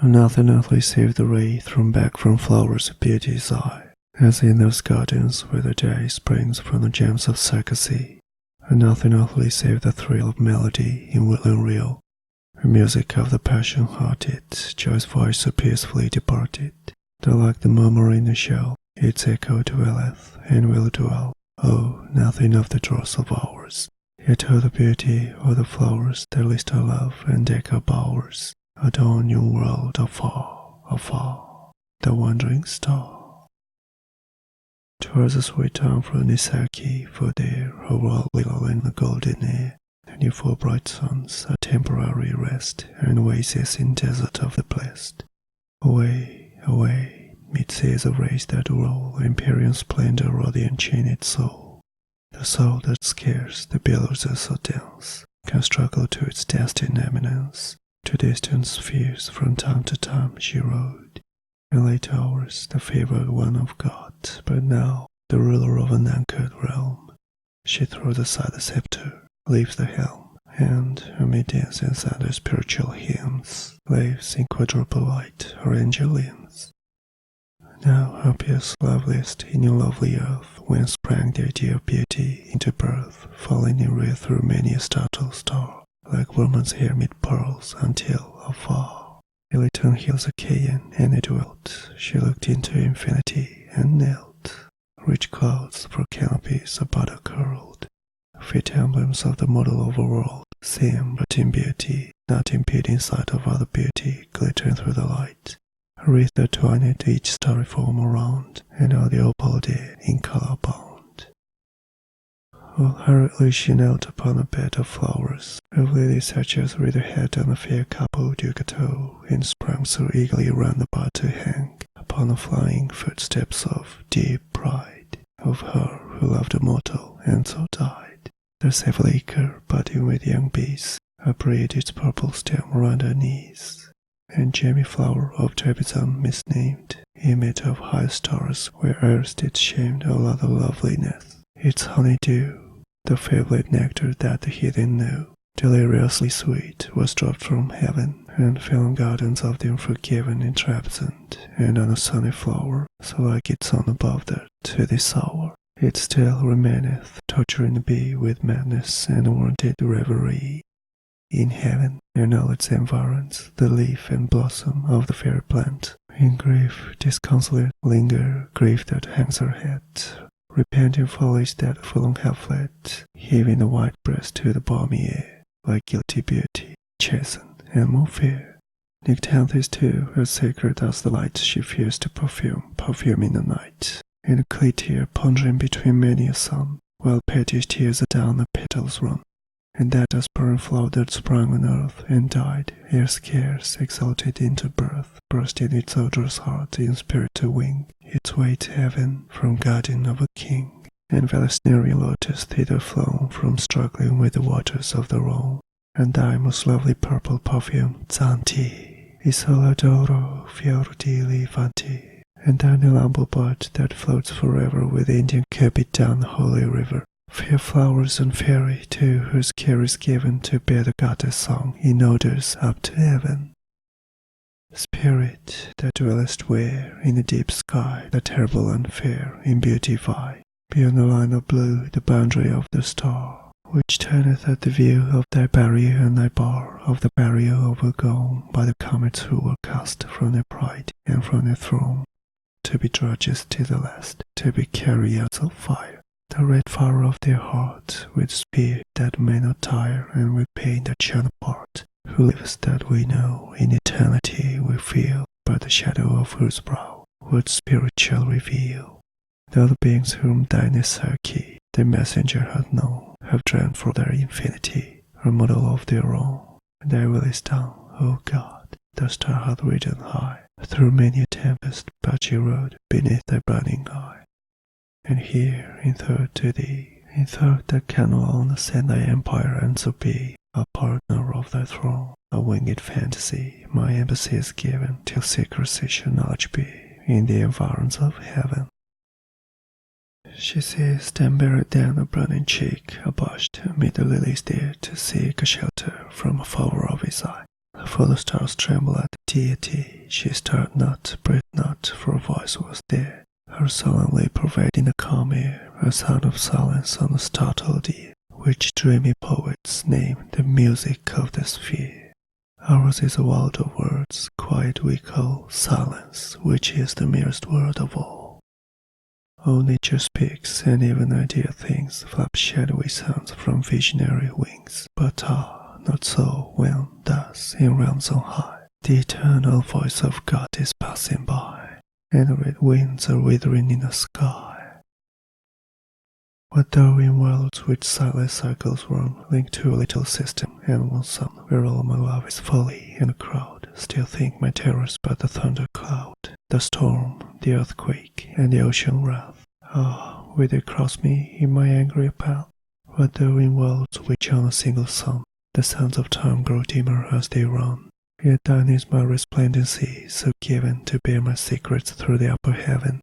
Nothing earthly save the ray thrown back from flowers of beauty's eye, as in those gardens where the day springs from the gems of circasy. Nothing earthly save the thrill of melody in woodland reel, the music of the passion-hearted, joy's voice so peacefully departed, that like the murmur in a shell, its echo dwelleth and will dwell. Oh, nothing of the dross of hours, yet all the beauty of the flowers that list our love and deck our bowers, adorn your world afar, afar, the wandering star. 'Twas a sweet town for Nisaki, for there her world lay in the golden air, and your 4 bright suns, a temporary rest, and oasis in desert of the blessed. Away, away, mid seas of rays that roll, Empyrean splendor of the unchained soul, the soul that scarce the billows are so dense, can struggle to its destined eminence. To distant spheres from time to time she rode, in late hours the favored one of God, but now the ruler of an anchored realm. She throws aside the scepter, leaves the helm, and, amid incense and her spiritual hymns, lives in quadruple light her angel limbs. Now happiest, loveliest in your lovely earth, when sprang the idea of beauty into birth, falling in wreath through many a startled star, like woman's hair mid pearls, until, afar, Iliton hills Achaean, and it dwelt. She looked into infinity, and knelt. Rich clouds for canopies about her curled, fit emblems of the model overworld, seem but in beauty, not impeding sight of other beauty, glittering through the light. A wreath that twined each starry form around, and all the opal day in color bound. While hurriedly she knelt upon a bed of flowers, of lilies such as wreathed her head on a fair couple ducato, and sprang so eagerly round about to hang upon the flying footsteps of deep pride, of her who loved a mortal and so died. The safe liquor, budding with young bees, upbraided its purple stem round her knees, and gemmy flower of Trebizond misnamed, image of high stars where erst it shamed all other loveliness. Its honey-dew, the favorite nectar that the heathen knew, deliriously sweet, was dropped from heaven, and fell in gardens of the unforgiven in Trebizond, and on a sunny flower, so like its sun above that, to this hour, it still remaineth, torturing the bee with madness and unwonted reverie. In heaven, and all its environs, the leaf and blossom of the fairy plant, in grief disconsolate linger, grief that hangs her head, repenting foliage that for long have fled, heaving the white breast to the balmy air, like guilty beauty, chastened and more fair. Nyctanthus too, as sacred as the light she fears to perfume in the night, and a clear pondering between many a sun, while pettish tears adown the petals run, and that aspirant flower that sprang on earth and died, ere scarce exalted into birth, burst in its odorous heart in spirit to wing its way to heaven from guardian of a king, and Valesnerian lotus thither flown from struggling with the waters of the Rhone, and thy most lovely purple perfume, Zanti, is Eldorado, fior di Levanti, and thine humble bud that floats forever with Indian Cupid down the holy river. Fair flowers and fairy, too, whose care is given to bear the goddess song in odors up to heaven. Spirit, that dwellest where, in the deep sky, the terrible and fair in beauty vie, beyond the line of blue, the boundary of the star, which turneth at the view of thy barrier and thy bar, of the barrier overgone by the comets who were cast from their pride and from their throne, to be drudges to the last, to be carriers of fire. The red fire of their heart, with spear that may not tire, and with pain that shall not part, who lives that we know, in eternity we feel, but the shadow of whose brow, what spirit shall reveal? Though the beings whom thy Nisaki, the messenger hath known, have dreamt for their infinity, a model of their own, and thy will is done, O God, the star hath risen high, through many a tempest, but she rode beneath thy burning eye. And here, in thought to thee, in thought that can alone ascend thy empire and so be a partner of thy throne, a winged fantasy, my embassy is given, till secrecy shall knowledge be in the environs of heaven. She ceased and buried down a burning cheek, abashed amid the lilies there to seek a shelter from a follower of his eye. for the stars tremble at the deity. She stirred not, breathed not, for a voice was there, her solemnly pervading the calm air, a sound of silence on the startled ear, which dreamy poets name the music of the sphere. Ours is a world of words, quiet we call silence, which is the merest word of all. All nature speaks, and even ideal things flap shadowy sounds from visionary wings, but not so when thus, in realms on high, the eternal voice of God is passing by, and red winds are withering in the sky. What though in worlds which silent cycles run, linked to a little system and one sun, where all my love is folly and a crowd, still think my terrors but the thunder cloud, the storm, the earthquake, and the ocean wrath. Will they cross me in my angry path? What though in worlds which on a single sun, the sands of time grow dimmer as they run, yet thine is my resplendency, so given to bear my secrets through the upper heaven.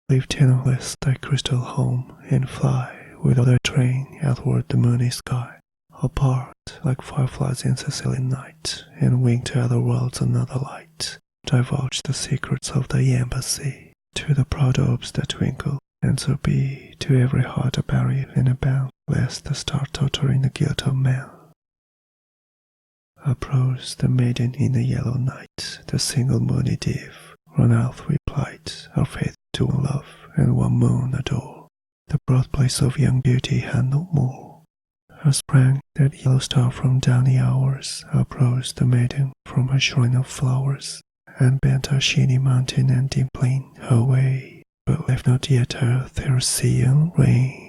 Leave tenantless thy crystal home, and fly with all thy train athwart the moony sky, apart like fireflies in Sicilian night, and wing to other worlds another light. Divulge the secrets of thy embassy to the proud orbs that twinkle, and so be to every heart a barrier and a bound, lest the star tottering the guilt of man. Uprose the maiden in the yellow night, the single moony div, run out we plight, our faith to one love and one moon adore. The broad place of young beauty had no more. Sprang that yellow star from downy hours, uprose the maiden from her shrine of flowers, and bent her sheeny mountain and dimpling her way, but left not yet her Theracean reign.